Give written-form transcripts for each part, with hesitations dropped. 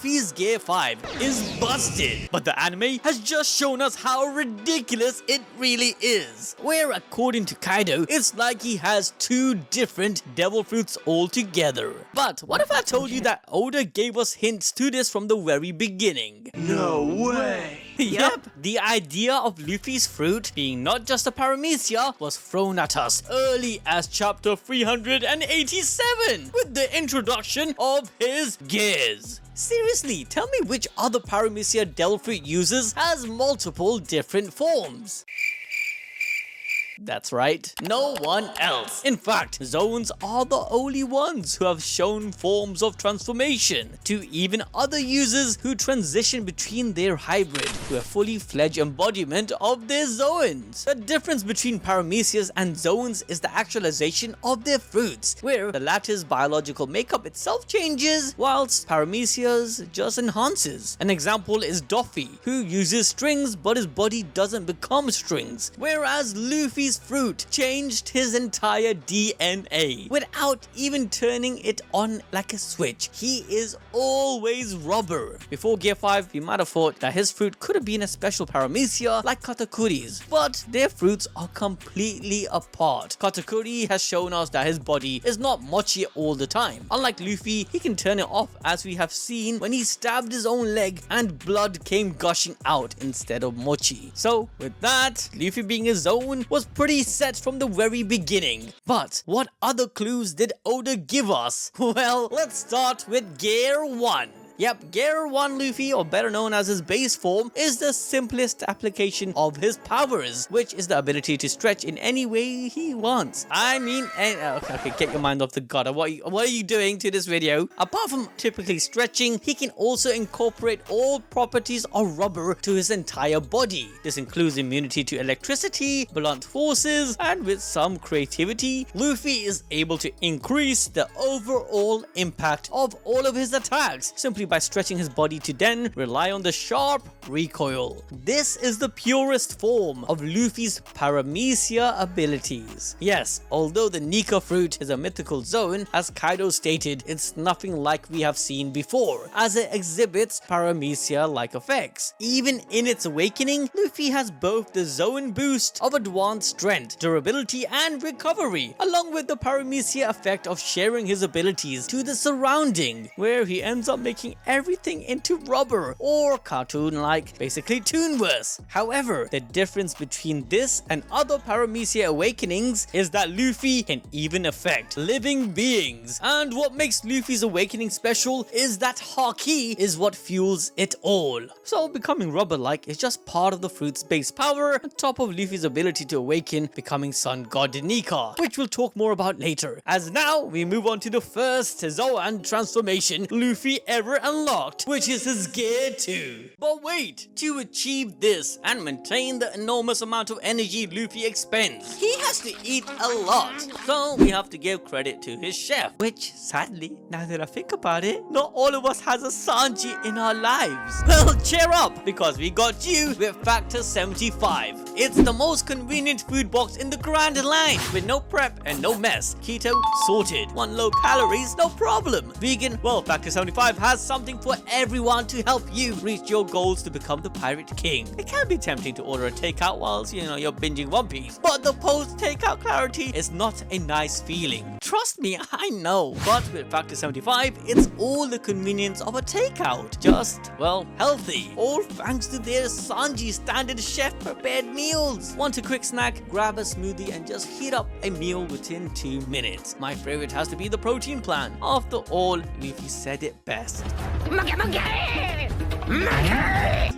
Luffy's Gear 5 is busted, but the anime has just shown us how ridiculous it really is. Where according to Kaido, it's like he has two different devil fruits altogether. But what if I told you that Oda gave us hints to this from the very beginning? No way! Yep, the idea of Luffy's fruit being not just a paramecia was thrown at us early as chapter 387 with the introduction of his gears. Seriously, tell me which other paramecia devil fruit uses has multiple different forms. That's right, no one else. In fact, zoans are the only ones who have shown forms of transformation to even other users who transition between their hybrid to a fully fledged embodiment of their zoans. The difference between paramecias and zoans is the actualization of their fruits, where the latter's biological makeup itself changes, whilst paramecias just enhances. An example is Luffy, who uses strings but his body doesn't become strings, whereas Luffy's fruit changed his entire DNA without even turning it on like a switch. He is always rubber. Before Gear 5, you might have thought that his fruit could have been a special paramecia like Katakuri's, but their fruits are completely apart. Katakuri has shown us that his body is not mochi all the time. Unlike Luffy, he can turn it off, as we have seen when he stabbed his own leg and blood came gushing out instead of mochi. So with that, Luffy being a zone was pretty set from the very beginning. But what other clues did Oda give us? Well, let's start with Gear 1. Yep, Gear 1 Luffy, or better known as his base form, is the simplest application of his powers, which is the ability to stretch in any way he wants. I mean, okay, get your mind off the gutter. What are you doing to this video? Apart from typically stretching, he can also incorporate all properties of rubber to his entire body. This includes immunity to electricity, blunt forces, and with some creativity, Luffy is able to increase the overall impact of all of his attacks simply by stretching his body to then rely on the sharp recoil. This is the purest form of Luffy's paramecia abilities. Yes, although the Nika fruit is a mythical zone, as Kaido stated, it's nothing like we have seen before, as it exhibits paramecia-like effects. Even in its awakening, Luffy has both the zone boost of advanced strength, durability, and recovery, along with the paramecia effect of sharing his abilities to the surrounding, where he ends up making everything into rubber, or cartoon-like, basically Toonverse. However, the difference between this and other paramecia awakenings is that Luffy can even affect living beings, and what makes Luffy's awakening special is that Haki is what fuels it all. So becoming rubber-like is just part of the fruit's base power on top of Luffy's ability to awaken, becoming Sun God Nika, which we'll talk more about later. As now we move on to the first Zoan transformation Luffy ever unlocked, which is his Gear 2. But wait, to achieve this and maintain the enormous amount of energy Luffy expends, he has to eat a lot. So we have to give credit to his chef, which sadly, now that I think about it, not all of us has a Sanji in our lives. Well, cheer up, because we got you with Factor 75. It's the most convenient food box in the Grand Line, with no prep and no mess. Keto sorted. 1 low calories, no problem. Vegan, well, Factor 75 has something for everyone to help you reach your goals to become the Pirate King. It can be tempting to order a takeout whilst, you're binging One Piece, but the post-takeout clarity is not a nice feeling. Trust me, I know. But with Factor 75, it's all the convenience of a takeout. Just, well, healthy. All thanks to their Sanji standard chef-prepared meals. Want a quick snack? Grab a smoothie and just heat up a meal within 2 minutes. My favorite has to be the protein plan. After all, Luffy said it best.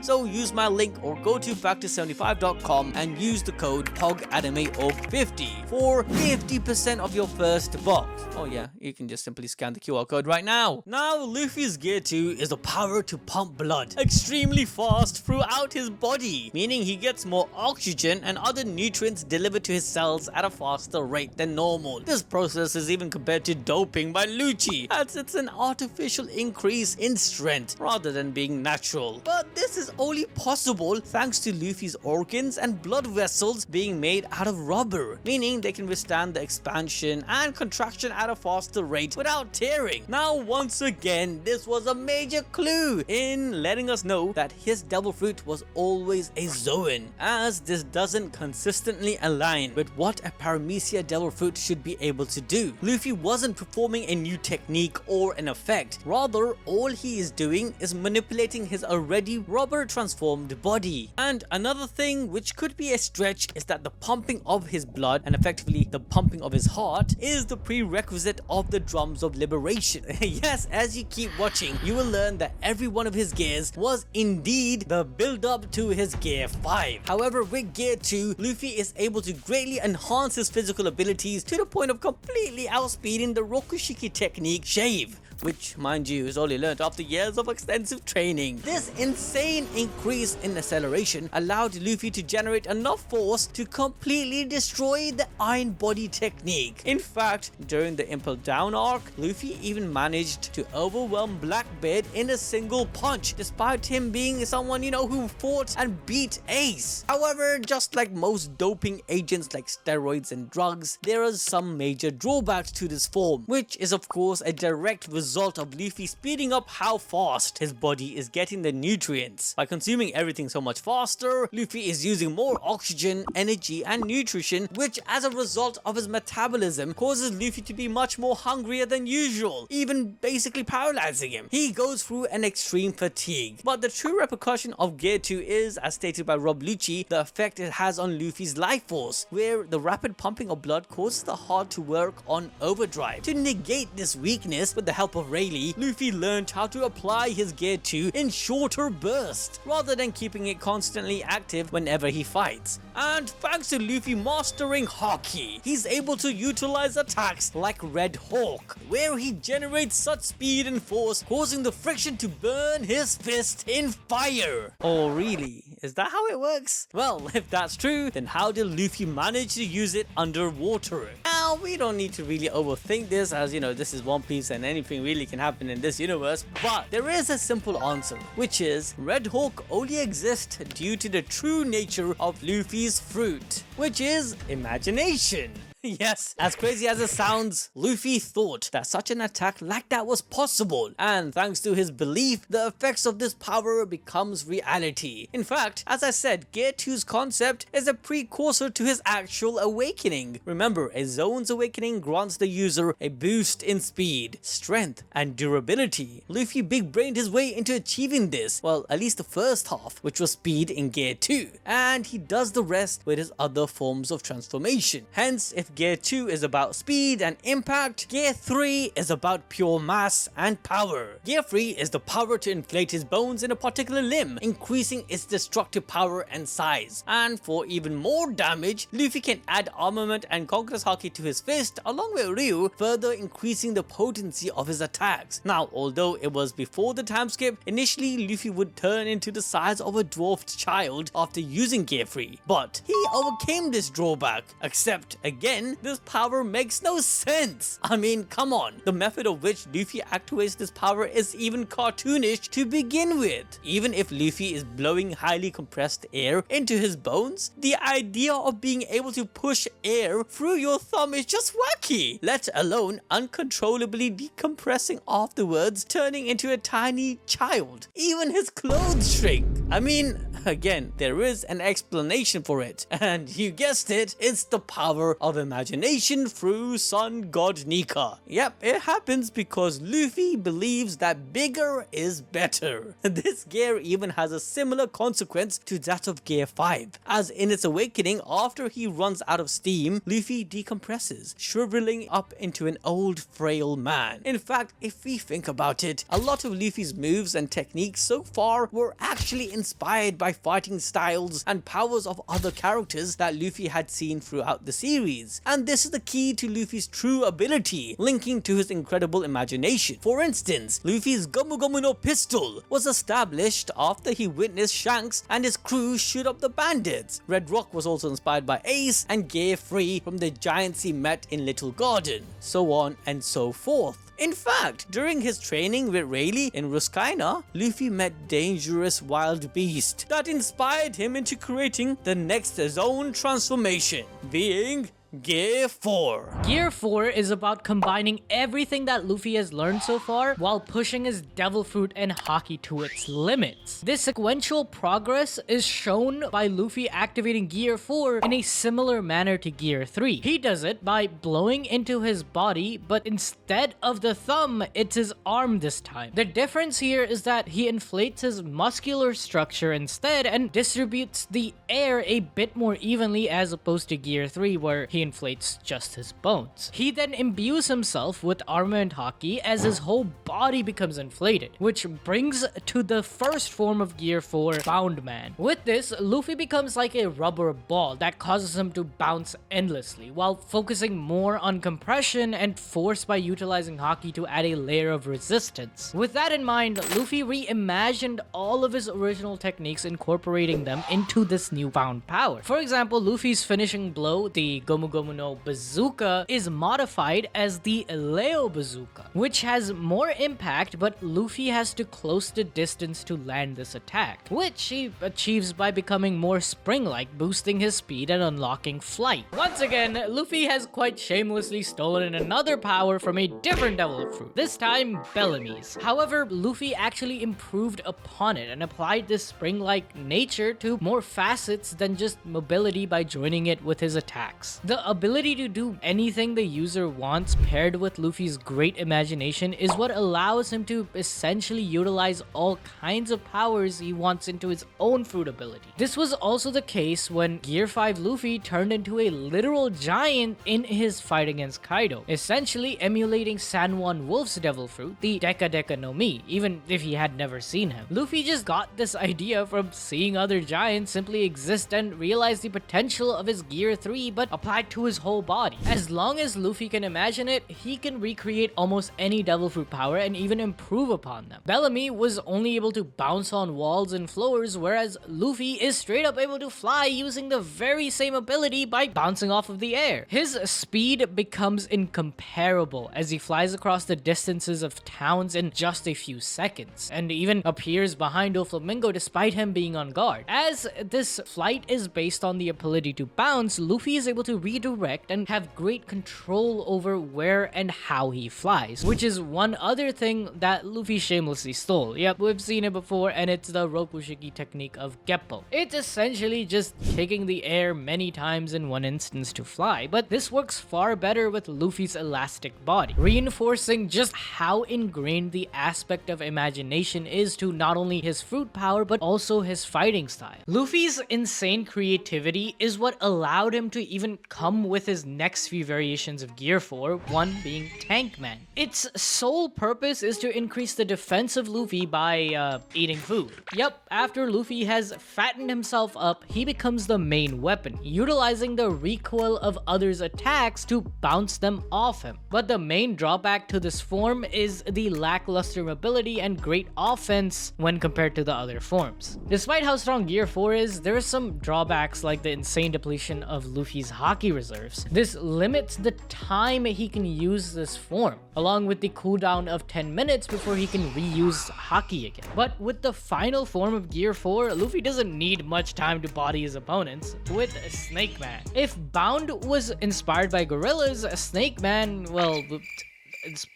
So use my link or go to factor75.com and use the code POGANIME50 for 50% of your first box. Oh yeah, you can just simply scan the QR code right now. Now Luffy's Gear 2 is the power to pump blood extremely fast throughout his body, meaning he gets more oxygen and other nutrients delivered to his cells at a faster rate than normal. This process is even compared to doping by Lucci, as it's an artificial increase in strength rather than being natural unnatural. But this is only possible thanks to Luffy's organs and blood vessels being made out of rubber, meaning they can withstand the expansion and contraction at a faster rate without tearing. Now once again, this was a major clue in letting us know that his devil fruit was always a Zoan, as this doesn't consistently align with what a paramecia devil fruit should be able to do. Luffy wasn't performing a new technique or an effect, rather all he is doing is manipulating his already rubber transformed body. And another thing which could be a stretch is that the pumping of his blood and effectively the pumping of his heart is the prerequisite of the drums of liberation. Yes, as you keep watching, you will learn that every one of his gears was indeed the build up to his gear 5. However, with gear 2, Luffy is able to greatly enhance his physical abilities to the point of completely outspeeding the Rokushiki technique Shave, which, mind you, is only learnt after years of extensive training. This insane increase in acceleration allowed Luffy to generate enough force to completely destroy the Iron Body technique. In fact, during the Impel Down arc, Luffy even managed to overwhelm Blackbeard in a single punch, despite him being someone, who fought and beat Ace. However, just like most doping agents like steroids and drugs, there are some major drawbacks to this form, which is of course a direct result of Luffy speeding up how fast his body is getting the nutrients. By consuming everything so much faster, Luffy is using more oxygen, energy and nutrition, which as a result of his metabolism causes Luffy to be much more hungrier than usual, even basically paralyzing him. He goes through an extreme fatigue. But the true repercussion of Gear 2 is, as stated by Rob Lucci, the effect it has on Luffy's life force, where the rapid pumping of blood causes the heart to work on overdrive. To negate this weakness, with the help of Rayleigh, Luffy learned how to apply his Gear 2 in shorter bursts, rather than keeping it constantly active whenever he fights. And thanks to Luffy mastering Haki, he's able to utilize attacks like Red Hawk, where he generates such speed and force, causing the friction to burn his fist in fire. Oh really? Is that how it works? Well, if that's true, then how did Luffy manage to use it underwater? Now, we don't need to really overthink this, as this is One Piece and anything really can happen in this universe, but there is a simple answer, which is Red Hawk only exists due to the true nature of Luffy's fruit, which is imagination. Yes, as crazy as it sounds, Luffy thought that such an attack like that was possible, and thanks to his belief, the effects of this power becomes reality. In fact, as I said, Gear 2's concept is a precursor to his actual awakening. Remember, a Zoan's awakening grants the user a boost in speed, strength, and durability. Luffy big-brained his way into achieving this, well, at least the first half, which was speed in Gear 2, and he does the rest with his other forms of transformation. Hence, if Gear 2 is about speed and impact, Gear 3 is about pure mass and power. Gear 3 is the power to inflate his bones in a particular limb, increasing its destructive power and size. And for even more damage, Luffy can add armament and Conqueror's Haki to his fist along with Ryu, further increasing the potency of his attacks. Now, although it was before the time skip, initially Luffy would turn into the size of a dwarfed child after using Gear 3, but he overcame this drawback, except again, this power makes no sense. I mean, come on. The method of which Luffy activates this power is even cartoonish to begin with. Even if Luffy is blowing highly compressed air into his bones, the idea of being able to push air through your thumb is just wacky, let alone uncontrollably decompressing afterwards, turning into a tiny child. Even his clothes shrink. I mean, again, there is an explanation for it, and you guessed it, it's the power of imagination through Sun God Nika. Yep, it happens because Luffy believes that bigger is better. This gear even has a similar consequence to that of Gear 5, as in its awakening, after he runs out of steam, Luffy decompresses, shriveling up into an old frail man. In fact, if we think about it, a lot of Luffy's moves and techniques so far were actually inspired by fighting styles and powers of other characters that Luffy had seen throughout the series. And this is the key to Luffy's true ability, linking to his incredible imagination. For instance, Luffy's Gomu Gomu no pistol was established after he witnessed Shanks and his crew shoot up the bandits. Red Rock was also inspired by Ace and Gear 3 from the giants he met in Little Garden, so on and so forth. In fact, during his training with Rayleigh in Ruskaina, Luffy met dangerous wild beast that inspired him into creating the next ZOAN transformation, being Gear 4. Gear 4 is about combining everything that Luffy has learned so far while pushing his devil fruit and haki to its limits. This sequential progress is shown by Luffy activating Gear 4 in a similar manner to Gear 3. He does it by blowing into his body, but instead of the thumb, it's his arm this time. The difference here is that he inflates his muscular structure instead and distributes the air a bit more evenly as opposed to Gear 3 where he inflates just his bones. He then imbues himself with armor and haki as his whole body becomes inflated, which brings to the first form of Gear 4, Bound Man. With this, Luffy becomes like a rubber ball that causes him to bounce endlessly, while focusing more on compression and force by utilizing haki to add a layer of resistance. With that in mind, Luffy reimagined all of his original techniques, incorporating them into this newfound power. For example, Luffy's finishing blow, the Gomu Gomu no Bazooka, is modified as the Leo Bazooka, which has more impact, but Luffy has to close the distance to land this attack, which he achieves by becoming more spring-like, boosting his speed and unlocking flight. Once again, Luffy has quite shamelessly stolen another power from a different devil fruit, this time Bellamy's. However, Luffy actually improved upon it and applied this spring-like nature to more facets than just mobility by joining it with his attacks. The ability to do anything the user wants paired with Luffy's great imagination is what allows him to essentially utilize all kinds of powers he wants into his own fruit ability. This was also the case when Gear 5 Luffy turned into a literal giant in his fight against Kaido, essentially emulating San Juan Wolf's devil fruit, the Deka Deka no Mi, even if he had never seen him. Luffy just got this idea from seeing other giants simply exist and realized the potential of his Gear 3 but applied to his whole body. As long as Luffy can imagine it, he can recreate almost any devil fruit power and even improve upon them. Bellamy was only able to bounce on walls and floors, whereas Luffy is straight up able to fly using the very same ability by bouncing off of the air. His speed becomes incomparable as he flies across the distances of towns in just a few seconds, and even appears behind Doflamingo despite him being on guard. As this flight is based on the ability to bounce, Luffy is able to redirect and have great control over where and how he flies, which is one other thing that Luffy shamelessly stole. Yep, we've seen it before, and it's the Rokushiki technique of Geppo. It's essentially just kicking the air many times in one instance to fly, but this works far better with Luffy's elastic body, reinforcing just how ingrained the aspect of imagination is to not only his fruit power, but also his fighting style. Luffy's insane creativity is what allowed him to even come with his next few variations of Gear 4, one being Tank Man. Its sole purpose is to increase the defense of Luffy by eating food. Yep, after Luffy has fattened himself up, he becomes the main weapon, utilizing the recoil of others' attacks to bounce them off him. But the main drawback to this form is the lackluster mobility and great offense when compared to the other forms. Despite how strong Gear 4 is, there are some drawbacks like the insane depletion of Luffy's haki reserves. This limits the time he can use this form, along with the cooldown of 10 minutes before he can reuse haki again. But with the final form of Gear 4, Luffy doesn't need much time to body his opponents with Snake Man. If Bound was inspired by gorillas, Snake Man, well,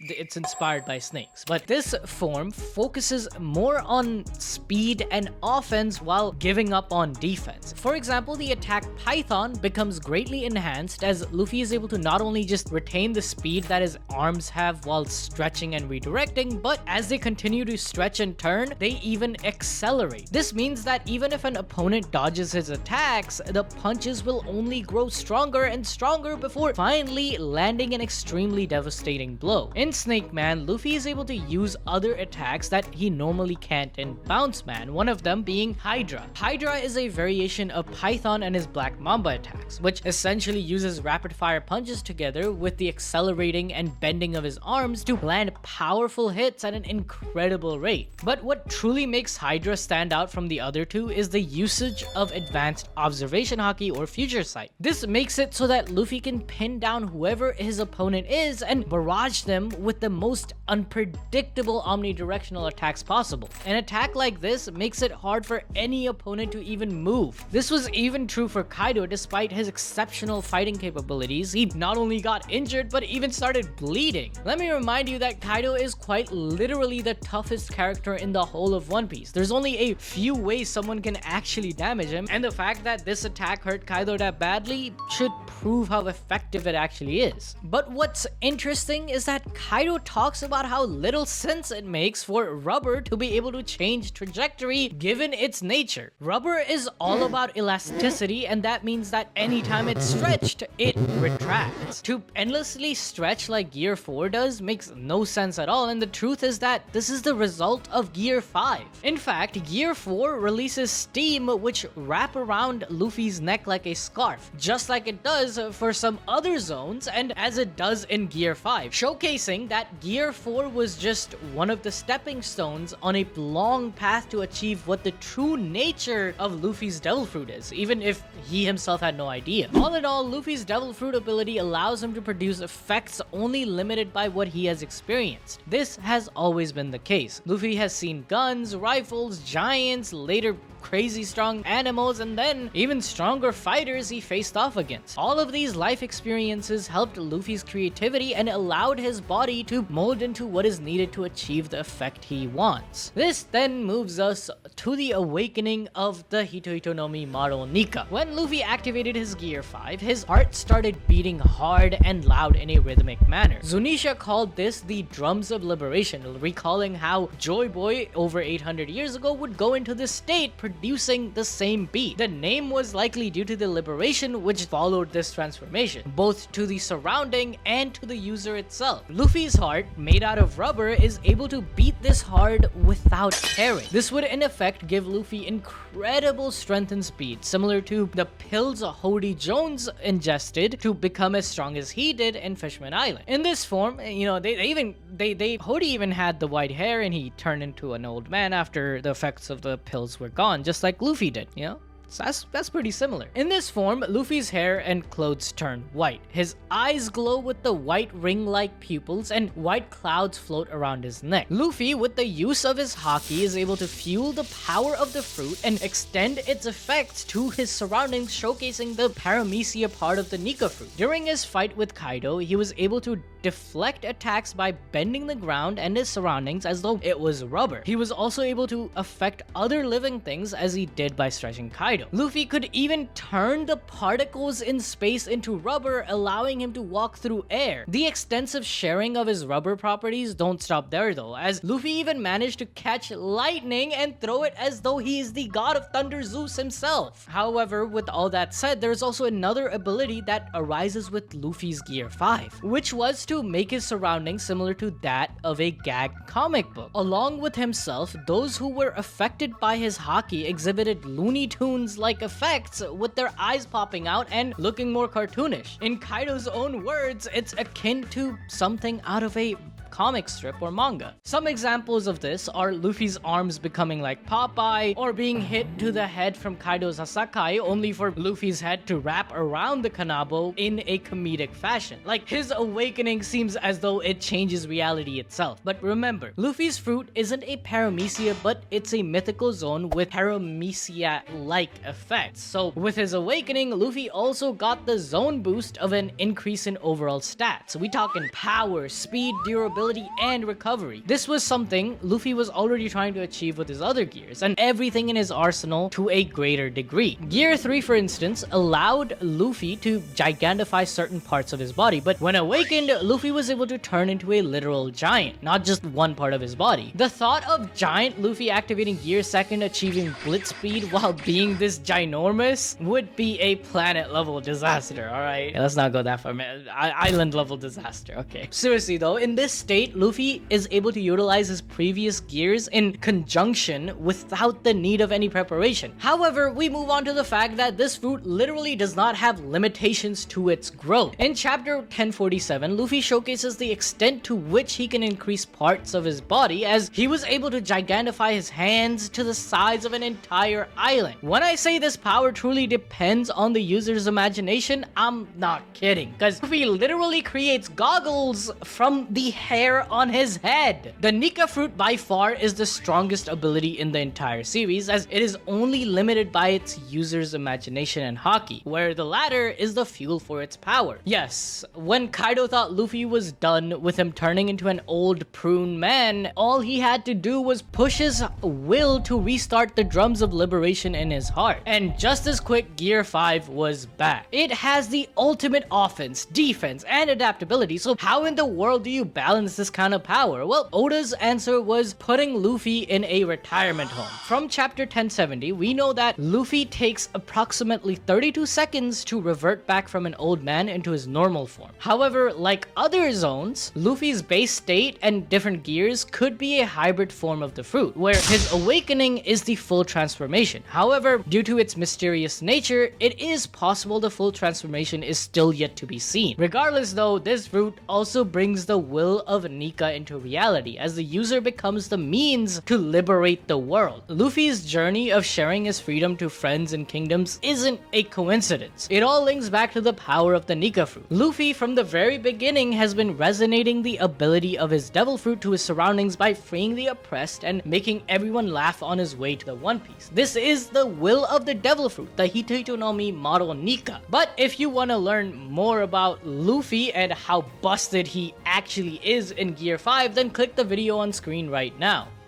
it's inspired by snakes, but this form focuses more on speed and offense while giving up on defense. For example, the attack Python becomes greatly enhanced as Luffy is able to not only just retain the speed that his arms have while stretching and redirecting, but as they continue to stretch and turn, they even accelerate. This means that even if an opponent dodges his attacks, the punches will only grow stronger and stronger before finally landing an extremely devastating blow. In Snake Man, Luffy is able to use other attacks that he normally can't in Bounce Man, one of them being Hydra. Hydra is a variation of Python and his Black Mamba attacks, which essentially uses rapid fire punches together with the accelerating and bending of his arms to land powerful hits at an incredible rate. But what truly makes Hydra stand out from the other two is the usage of advanced observation haki or future sight. This makes it so that Luffy can pin down whoever his opponent is and barrage them with the most unpredictable omnidirectional attacks possible. An attack like this makes it hard for any opponent to even move. This was even true for Kaido. Despite his exceptional fighting capabilities, he not only got injured but even started bleeding. Let me remind you that Kaido is quite literally the toughest character in the whole of One Piece. There's only a few ways someone can actually damage him, and the fact that this attack hurt Kaido that badly should prove how effective it actually is. But what's interesting is that Kaido talks about how little sense it makes for rubber to be able to change trajectory given its nature. Rubber is all about elasticity, and that means that anytime it's stretched, it retracts. To endlessly stretch like Gear 4 does makes no sense at all, and the truth is that this is the result of Gear 5. In fact, Gear 4 releases steam which wrap around Luffy's neck like a scarf, just like it does for some other zones and as it does in Gear 5, showcasing that Gear 4 was just one of the stepping stones on a long path to achieve what the true nature of Luffy's Devil Fruit is, even if he himself had no idea. All in all, Luffy's Devil Fruit ability allows him to produce effects only limited by what he has experienced. This has always been the case. Luffy has seen guns, rifles, giants, later crazy strong animals, and then even stronger fighters he faced off against. All of these life experiences helped Luffy's creativity and allowed his body to mold into what is needed to achieve the effect he wants. This then moves us to the awakening of the Hito-Hitonomi model Nika. When Luffy activated his Gear 5, his heart started beating hard and loud in a rhythmic manner. Zunisha called this the drums of liberation, recalling how Joy Boy over 800 years ago would go into this state producing the same beat. The name was likely due to the liberation which followed this transformation, both to the surrounding and to the user itself. Luffy's heart, made out of rubber, is able to beat this hard without tearing. This would in effect give Luffy incredible strength and speed, similar to the pills Hody Jones ingested to become as strong as he did in Fishman Island. In this form, you know, Hody even had the white hair and he turned into an old man after the effects of the pills were gone, just like Luffy did, you know? So that's pretty similar. In this form, Luffy's hair and clothes turn white. His eyes glow with the white ring-like pupils and white clouds float around his neck. Luffy, with the use of his haki, is able to fuel the power of the fruit and extend its effects to his surroundings, showcasing the paramecia part of the Nika fruit. During his fight with Kaido, he was able to deflect attacks by bending the ground and his surroundings as though it was rubber. He was also able to affect other living things as he did by stretching Kaido. Luffy could even turn the particles in space into rubber, allowing him to walk through air. The extensive sharing of his rubber properties don't stop there though, as Luffy even managed to catch lightning and throw it as though he is the god of thunder, Zeus himself. However, with all that said, there's also another ability that arises with Luffy's Gear 5, which was to make his surroundings similar to that of a gag comic book. Along with himself, those who were affected by his haki exhibited Looney Tunes-like effects, with their eyes popping out and looking more cartoonish. In Kaido's own words, it's akin to something out of a comic strip or manga. Some examples of this are Luffy's arms becoming like Popeye, or being hit to the head from Kaido's Hasakai only for Luffy's head to wrap around the Kanabo in a comedic fashion. Like, his awakening seems as though it changes reality itself. But remember, Luffy's fruit isn't a paramecia, but it's a mythical zone with paramecia-like effects. So with his awakening, Luffy also got the zone boost of an increase in overall stats. We talking power, speed, durability, and recovery. This was something Luffy was already trying to achieve with his other gears, and everything in his arsenal to a greater degree. Gear 3, for instance, allowed Luffy to gigantify certain parts of his body, but when awakened, Luffy was able to turn into a literal giant, not just one part of his body. The thought of giant Luffy activating Gear 2 achieving blitz speed while being this ginormous would be a planet level disaster, alright? Let's not go that far, man. Island level disaster, okay. Seriously though, in this state, Luffy is able to utilize his previous gears in conjunction without the need of any preparation. However, we move on to the fact that this fruit literally does not have limitations to its growth. In chapter 1047, Luffy showcases the extent to which he can increase parts of his body, as he was able to gigantify his hands to the size of an entire island. When I say this power truly depends on the user's imagination, I'm not kidding, because Luffy literally creates goggles from the hair on his head. The Nika fruit by far is the strongest ability in the entire series, as it is only limited by its user's imagination and haki, where the latter is the fuel for its power. Yes, when Kaido thought Luffy was done with him turning into an old prune man, all he had to do was push his will to restart the drums of liberation in his heart. And just as quick, Gear 5 was back. It has the ultimate offense, defense, and adaptability, so how in the world do you balance this kind of power? Well, Oda's answer was putting Luffy in a retirement home. From chapter 1070, we know that Luffy takes approximately 32 seconds to revert back from an old man into his normal form. However, like other zones, Luffy's base state and different gears could be a hybrid form of the fruit, where his awakening is the full transformation. However, due to its mysterious nature, it is possible the full transformation is still yet to be seen. Regardless though, this fruit also brings the will of Nika into reality, as the user becomes the means to liberate the world. Luffy's journey of sharing his freedom to friends and kingdoms isn't a coincidence. It all links back to the power of the Nika fruit. Luffy from the very beginning has been resonating the ability of his devil fruit to his surroundings by freeing the oppressed and making everyone laugh on his way to the One Piece. This is the will of the devil fruit, the Hitito no Mi model Nika. But if you want to learn more about Luffy and how busted he actually is in Gear 5, then click the video on screen right now.